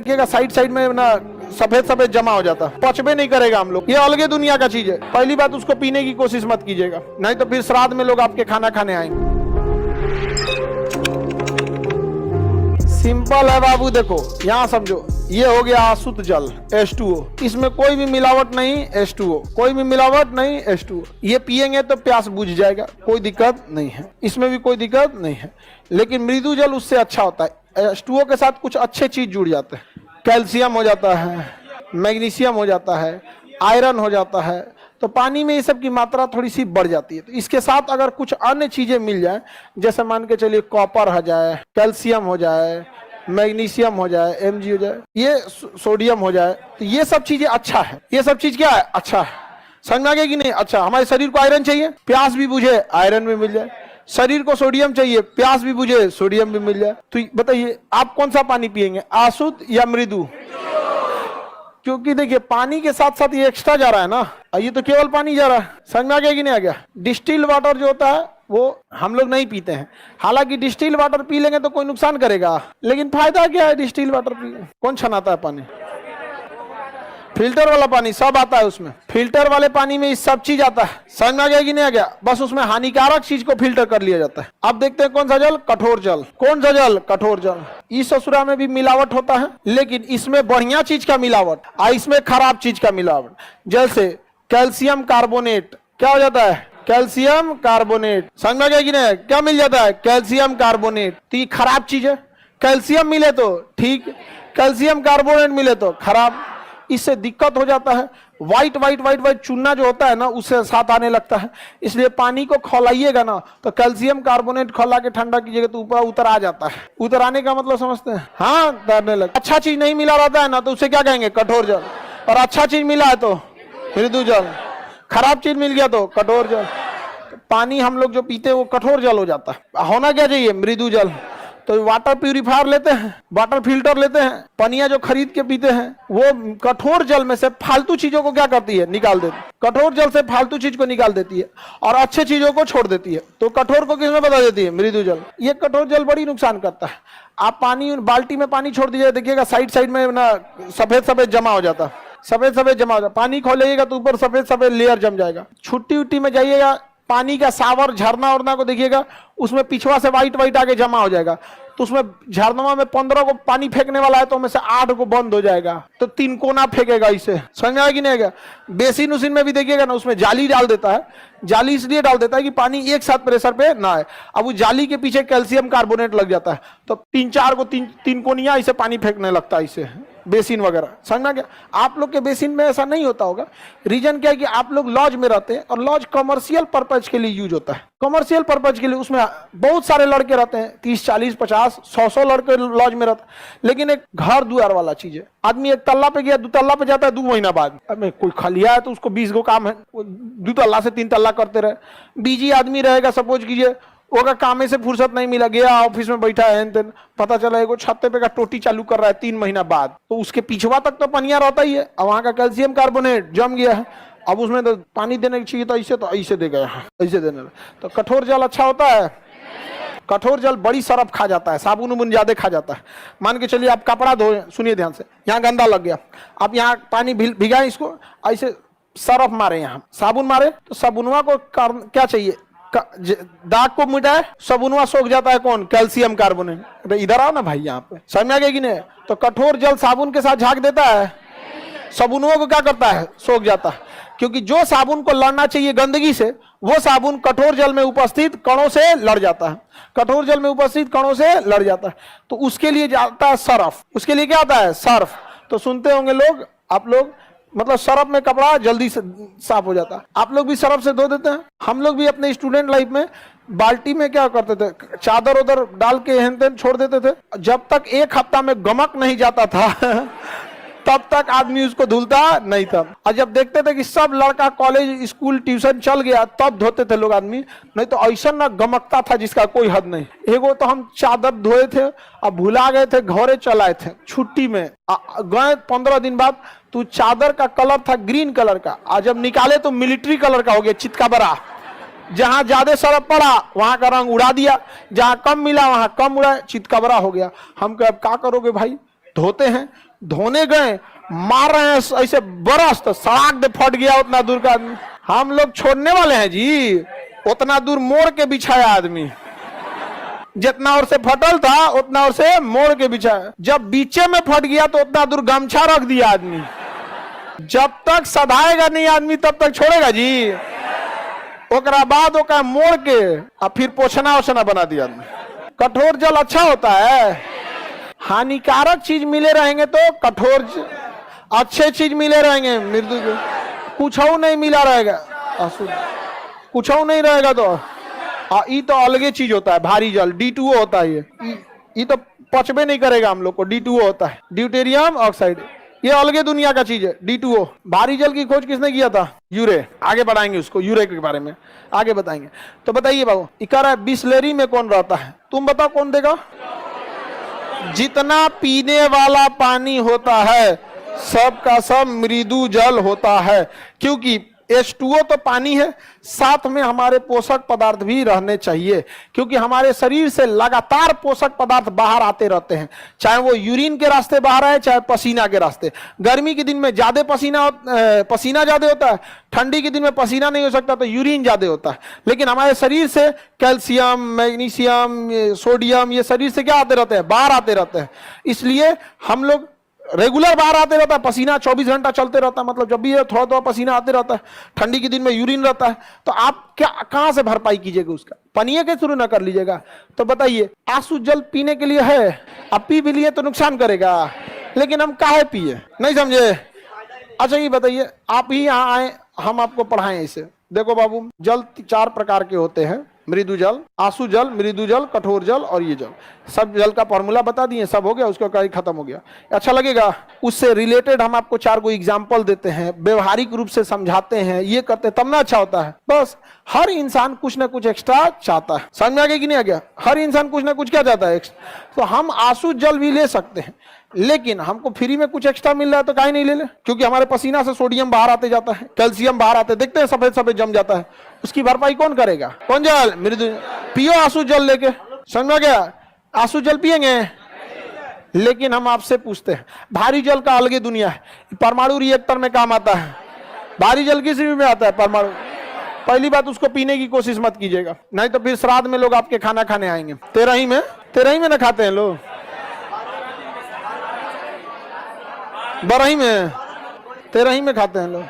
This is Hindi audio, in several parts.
देखिएगा साइड साइड में ना सफेद सफेद जमा हो जाता है, पचबे नहीं करेगा हम लोग। ये अलगे दुनिया का चीज है। पहली बात उसको पीने की कोशिश मत कीजिएगा, नहीं तो फिर श्राद्ध में लोग आपके खाना खाने आएंगे। सिंपल है बाबू, देखो यहाँ समझो, ये हो गया अशुद्ध जल H2O, इसमें कोई भी मिलावट नहीं, H2O कोई भी मिलावट नहीं, H2O। ये पिएंगे तो प्यास बुझ जाएगा, कोई दिक्कत नहीं है, इसमें भी कोई दिक्कत नहीं है। लेकिन मृदु जल उससे अच्छा होता है। H2O के साथ कुछ अच्छे चीज जुड़ जाते हैं, कैल्शियम हो जाता है, मैग्नीशियम हो जाता है, आयरन हो जाता है, तो पानी में ये सब की मात्रा थोड़ी सी बढ़ जाती है। तो इसके साथ अगर कुछ अन्य चीजें मिल जाए, जैसे मान के चलिए कॉपर हो जाए, कैल्शियम हो जाए, मैग्नीशियम हो जाए, Mg हो जाए, ये सोडियम हो जाए, तो ये सब चीजें अच्छा है। ये सब चीज क्या है? अच्छा है। समझ में आ गया कि नहीं? अच्छा, हमारे शरीर को आयरन चाहिए, प्यास भी बुझे, आयरन भी मिल जाए। शरीर को सोडियम चाहिए, प्यास भी बुझे, सोडियम भी मिल जाए। तो बताइए आप कौन सा पानी पिएंगे, अशुद्ध या मृदु? क्योंकि देखिए पानी के साथ साथ ये एक्स्ट्रा जा रहा है ना, ये तो केवल पानी जा रहा है। समझ में आ गया कि नहीं आ गया? डिस्टिल्ड वाटर जो होता है वो हम लोग नहीं पीते हैं। हालांकि डिस्टिल्ड वाटर पी लेंगे तो कोई नुकसान करेगा, लेकिन फायदा क्या है डिस्टिल्ड वाटर पी? कौन छनाता है पानी? फिल्टर वाला पानी सब आता है उसमें। फिल्टर वाले पानी में सब चीज आता है। समझ में आ गया कि नहीं आ गया? बस उसमें हानिकारक चीज को फिल्टर कर लिया जाता है। अब देखते हैं कौन सा जल? कठोर जल। कौन सा जल? कठोर जल। इस ससुरा में भी मिलावट होता है, लेकिन इसमें बढ़िया चीज का मिलावट और इसमें खराब चीज का मिलावट। जैसे कैल्शियम कार्बोनेट, क्या हो जाता है? Calcium carbonate. समझ में आ गया कि नहीं? क्या मिल जाता है? Calcium carbonate. तो ये खराब चीज है। कैल्शियम मिले तो ठीक, कैल्शियम कार्बोनेट मिले तो खराब। इससे दिक्कत हो जाता है। व्हाइट व्हाइट व्हाइट व्हाइट चूना जो होता है ना, उससे साथ आने लगता है। इसलिए पानी को खौलाइएगा ना, तो कैल्शियम कार्बोनेट खौला के ठंडा कीजिएगा तो ऊपर उतर आ जाता है। उतर आने का मतलब समझते हैं? हाँ, तैरने लग। अच्छा चीज नहीं मिला रहता है ना, तो उसे क्या कहेंगे? कठोर जल। और अच्छा चीज मिला है तो मृदु जल। खराब चीज मिल गया तो कठोर जल। पानी हम लोग जो पीते हैं वो कठोर जल हो जाता है। होना क्या चाहिए? मृदु जल। तो वाटर प्यूरिफायर लेते हैं, वाटर फिल्टर लेते हैं, पनिया जो खरीद के पीते हैं, वो कठोर जल में से फालतू चीजों को क्या करती है? निकाल देती है। कठोर जल से फालतू चीज को निकाल देती है और अच्छे चीजों को छोड़ देती है। तो कठोर को किसमें बता देती है? मृदु जल। ये कठोर जल बड़ी नुकसान करता है। आप पानी, बाल्टी में पानी छोड़ दीजिए, देखिएगा साइड साइड में ना सफेद सफेद जमा हो जाता है, सफेद सफेद जमा हो जाता है। पानी खोलिएगा तो ऊपर सफेद सफेद लेयर जम जाएगा। छुट्टी उट्टी में जाइएगा, पानी का सावर झरना उरना को देखिएगा, उसमें पिछवा से व्हाइट व्हाइट आके जमा हो जाएगा। तो उसमें झरना में 15 को पानी फेंकने वाला है तो उनमें से 8 को बंद हो जाएगा, तो 3 कोना फेंकेगा। इसे समझ में आएगा कि नहीं आएगा? बेसिन उसिन में भी देखिएगा ना, उसमें जाली डाल देता है। जाली इसलिए डाल देता है कि पानी एक साथ प्रेशर पे ना आए। अब उस जाली के पीछे कैल्शियम कार्बोनेट लग जाता है, तो 3-4 को तीन कोनिया इसे पानी फेंकने लगता है, इसे बेसिन वगैरह। समझ में आ गया? आप लोग के बेसिन में ऐसा नहीं होता होगा। रीजन क्या है कि आप लोग लॉज में रहते हैं, और लॉज कमर्शियल पर्पज के लिए यूज होता है। कमर्शियल पर्पज के लिए उसमें बहुत सारे लड़के रहते हैं, 30, 40, 50, 100 लड़के लॉज में रहते हैं। लेकिन एक घर दुआर वाला चीज है। आदमी 1 तल्ला पे गया, 2 तल्ला पे जाता है 2 महीना बाद। अब कोई खलिया है तो उसको 20 गो काम है, 2 तल्ला से 3 तल्ला करते रहे। बिजी आदमी रहेगा, सपोज कीजिए होगा कामे से फुर्सत नहीं मिला, गया ऑफिस में बैठा है, पता चला एगो छत्ते पे का टोटी चालू कर रहा है 3 महीना बाद, तो उसके पिछवा तक तो पनिया रहता ही है। अब वहां का कैल्शियम कार्बोनेट जम गया है। अब उसमें तो पानी देने की चाहिए, तो ऐसे दे गया है, ऐसे देने। तो कठोर जल अच्छा होता है? कठोर जल बड़ी सरफ खा जाता है, साबुन उबुन ज्यादा खा जाता है। मान के चलिए आप कपड़ा धोए, सुनिए ध्यान से, यहाँ गंदा लग गया, आप यहाँ पानी भिगाए, इसको ऐसे सरफ मारे, यहाँ साबुन मारे, तो साबुनवा को क्या चाहिए? दाग को मिटाए, साबुनवा सोख जाता है। कौन? Calcium carbonate. इधर आओ ना भाई, यहाँ पे समझ में आ गया कि नहीं? तो कठोर जल साबुन के साथ झाग देता है, साबुनों को क्या करता है? सोख जाता है। क्योंकि जो साबुन को लड़ना चाहिए गंदगी से, वो साबुन कठोर जल में उपस्थित कणों से लड़ जाता है। कठोर जल में उपस्थित कणों से लड़ जाता है, तो उसके लिए जाता है सर्फ। उसके लिए क्या आता है? सर्फ। तो सुनते होंगे लोग, आप लोग, मतलब सरफ में कपड़ा जल्दी से साफ हो जाता है। आप लोग भी सरफ से धो देते हैं। हम लोग भी अपने स्टूडेंट लाइफ में बाल्टी में क्या करते थे? चादर उधर डाल के हेन तेन छोड़ देते थे। जब तक 1 हफ्ता में गमक नहीं जाता था तब तक आदमी उसको धुलता नहीं था। और जब देखते थे कि सब लड़का कॉलेज, स्कूल, ट्यूशन चल गया, तब धोते थे लोग आदमी, नहीं तो ऐसा ना गमकता था जिसका कोई हद नहीं। एगो तो हम चादर धोए थे और भुला गए थे, घरे चलाए थे छुट्टी में, गए 15 दिन बाद, तो चादर का कलर था ग्रीन कलर का, और जब निकाले तो मिलिट्री कलर का हो गया, चितकबरा। जहां ज्यादा सरफ पड़ा वहां का रंग उड़ा दिया, जहां कम मिला वहां कम उड़ा, चितकबरा हो गया। हम कहे अब क्या करोगे भाई? धोते हैं, धोने गए, मार रहे हैं ऐसे बरस, तो सड़ाक दे फट गया उतना दूर का आदमी। हम लोग छोड़ने वाले हैं जी, उतना दूर मोड़ के बिछाया आदमी, जितना और से फटल था उतना और से मोड़ के बिछाया। जब बीचे में फट गया तो उतना दूर गमछा रख दिया आदमी। जब तक सधाएगा नहीं आदमी तब तक छोड़ेगा जी। ओकरा बाद ओका मोड़ के और फिर पोछना ओछना बना दिया आदमी। कठोर जल अच्छा होता है, हानिकारक चीज मिले रहेंगे तो कठोर, अच्छे चीज मिले रहेंगे मृदु, कुछ नहीं मिला रहेगा, कुछ नहीं रहेगा तो ये तो अलगे चीज होता है। भारी जल D2O होता है, ये तो पचबे नहीं करेगा हम लोग को। D2O होता है, ड्यूटेरियम ऑक्साइड, ये अलगे दुनिया का चीज है D2O। भारी जल की खोज किसने किया था? यूरे। आगे बढ़ाएंगे उसको, यूरे के बारे में आगे बताएंगे। तो बताइए बाबू, इकारा बिस्लेरी में कौन रहता है? तुम बताओ कौन देगा? जितना पीने वाला पानी होता है सब का सब मृदु जल होता है, क्योंकि H2O तो पानी है, साथ में हमारे पोषक पदार्थ भी रहने चाहिए, क्योंकि हमारे शरीर से लगातार पोषक पदार्थ बाहर आते रहते हैं, चाहे वो यूरिन के रास्ते बाहर आए चाहे पसीना के रास्ते। गर्मी के दिन में ज्यादा पसीना ज्यादा होता है, ठंडी के दिन में पसीना नहीं हो सकता तो यूरिन ज्यादा होता है। लेकिन हमारे शरीर से कैल्शियम, मैग्नीशियम, सोडियम, ये शरीर से क्या आते रहते हैं? बाहर आते रहते हैं। इसलिए हम लोग रेगुलर बाहर आते रहता है, पसीना 24 घंटा चलते रहता है, मतलब जब भी थोड़ा थोड़ा पसीना आते रहता है। ठंडी के दिन में यूरिन रहता है, तो आप क्या कहां से भरपाई कीजिएगा उसका? पनीय के शुरू ना कर लीजिएगा। तो बताइए, आंसू जल पीने के लिए है, अब पी भी लिए तो नुकसान करेगा, लेकिन हम काहे पिए? नहीं समझे? अच्छा ये बताइए, आप ही यहाँ आए, हम आपको पढ़ाएं इसे। देखो बाबू, जल 4 प्रकार के होते हैं, मृदु जल, आंसू जल, मृदु जल, कठोर जल और ये जल। सब जल का फॉर्मूला बता दिए, सब हो गया, उसका कार्य खत्म हो गया। अच्छा लगेगा? उससे रिलेटेड हम आपको 4 को एग्जाम्पल देते हैं, व्यवहारिक रूप से समझाते हैं, ये करते तब ना अच्छा होता है। बस हर इंसान कुछ ना कुछ एक्स्ट्रा चाहता है। समझ में आ गया कि नहीं आ गया? हर इंसान कुछ ना कुछ क्या चाहता है? तो हम आंसू जल भी ले सकते हैं, लेकिन हमको फ्री में कुछ एक्स्ट्रा मिल रहा है तो काहे नहीं ले ले? क्योंकि हमारे पसीना से सोडियम बाहर आते जाता है, कैल्शियम बाहर आते, देखते हैं सफेद सफेद जम जाता है, उसकी भरपाई कौन करेगा? कौन जल? मृदु। पियो आंसू जल लेके। समझ में आ गया? आंसू जल पिएंगे। लेकिन हम आपसे पूछते हैं, भारी जल का अलग दुनिया है, परमाणु रिएक्टर में काम आता है। भारी जल किस में आता है? परमाणु। पहली बात, उसको पीने की कोशिश मत कीजिएगा, नहीं तो फिर श्राद्ध में लोग आपके खाना खाने आएंगे। तेरही में ना खाते हैं लोग, बरही में, तेरही में खाते हैं लोग।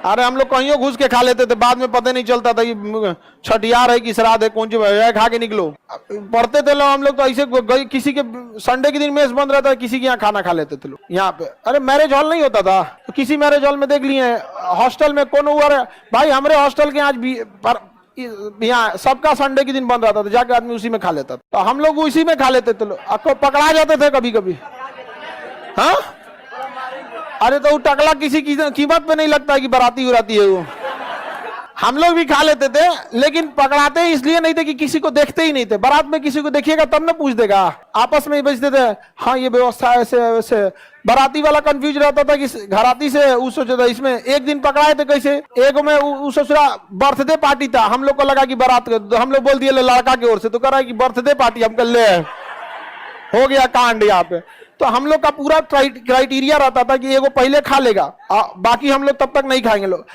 अरे हम लोग कहीं घुस के खा लेते थे, बाद में पता नहीं चलता था कि छठियार है कि श्राद्ध है, कौन सी है, खा के निकलो। पढ़ते थे लोग हम लोग तो ऐसे, किसी के संडे के दिन मेस बंद रहता है, किसी के यहाँ खाना खा लेते थे लोग यहाँ पे। अरे मैरिज हॉल नहीं होता था तो किसी मैरिज हॉल में देख लिए, हॉस्टल में कौन हुआ है भाई, हमारे हॉस्टल के आज भी यहाँ सबका संडे के दिन बंद रहता था, जाके आदमी उसी में खा लेता था, तो हम लोग उसी में खा लेते थे। लोग पकड़ा जाते थे कभी कभी। हाँ, अरे तो वो टकला किसी की कीमत पे नहीं लगता है कि बराती उराती है वो। हम लोग भी खा लेते थे, लेकिन पकड़ाते इसलिए नहीं थे कि किसी को देखते ही नहीं थे। बारात में किसी को देखिएगा तब ना पूछ देगा, आपस में ही बेचते थे, हाँ ये व्यवस्था ऐसे वैसे। बाराती वाला कंफ्यूज रहता था कि घराती से वो सोचा था, इसमें एक दिन पकड़ाए थे कैसे, एक में उस ससुरा बर्थडे पार्टी था, हम लोग को लगा कि बारात, हम लोग बोल दिए लड़का की ओर से, तो कह रहा है कि बर्थडे पार्टी, हम कर ले, हो गया कांड यहाँ पे। तो हम लोग का पूरा क्राइटेरिया रहता था कि एगो पहले खा लेगा, बाकी हम लोग तब तक नहीं खाएंगे लोग।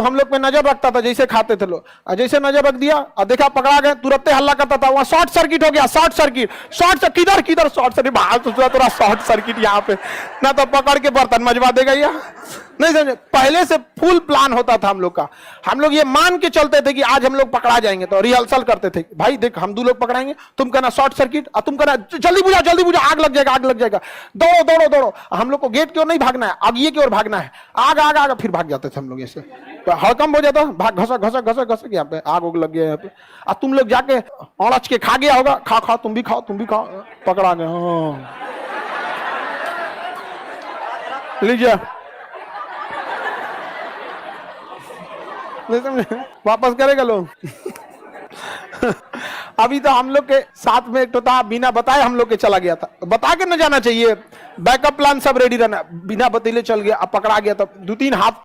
हम लोग पे नजर रखता था, जैसे खाते थे लोग, जैसे नजर रख दिया और देखा पकड़ा गए, तुरंत हल्ला करता था, वहां शॉर्ट सर्किट हो गया, शॉर्ट सर्किट किधर शॉर्ट सर्किट, बाहर तो थोड़ा शॉर्ट सर्किट यहाँ पे, ना तो पकड़ के बर्तन मजवा देगा या नहीं समझे। पहले से फुल प्लान होता था हम लोग का, हम लोग ये मान के चलते थे कि आज हम लोग पकड़ा जाएंगे, तो रिहर्सल करते थे, भाई देख हम 2 लोग पकड़ाएंगे, तुम कहना शॉर्ट सर्किट और तुम कहना जल्दी बुझा, आग लग जाएगा, दौड़ो। हम लोग को गेट की ओर नहीं भागना है, आगे की ओर भागना है, आग, फिर भाग जाते थे हम लोग। ऐसे हड़कंप हो जाता, भाग घसक यहाँ पे आग उग लग गया यहाँ पे, और तुम लोग जाके औड़च के खा गया होगा, खा तुम भी खाओ, पकड़ा गए। लीजिए नहीं समझे, वापस करेगा लोग। अभी तो हम लोग के साथ में एक तो था, बिना बताए हम लोग के चला गया था, बता के न जाना चाहिए, बैकअप प्लान सब रेडी रहना, बिना बतीले चल गया, अब पकड़ा गया, तब 2-3 हाथ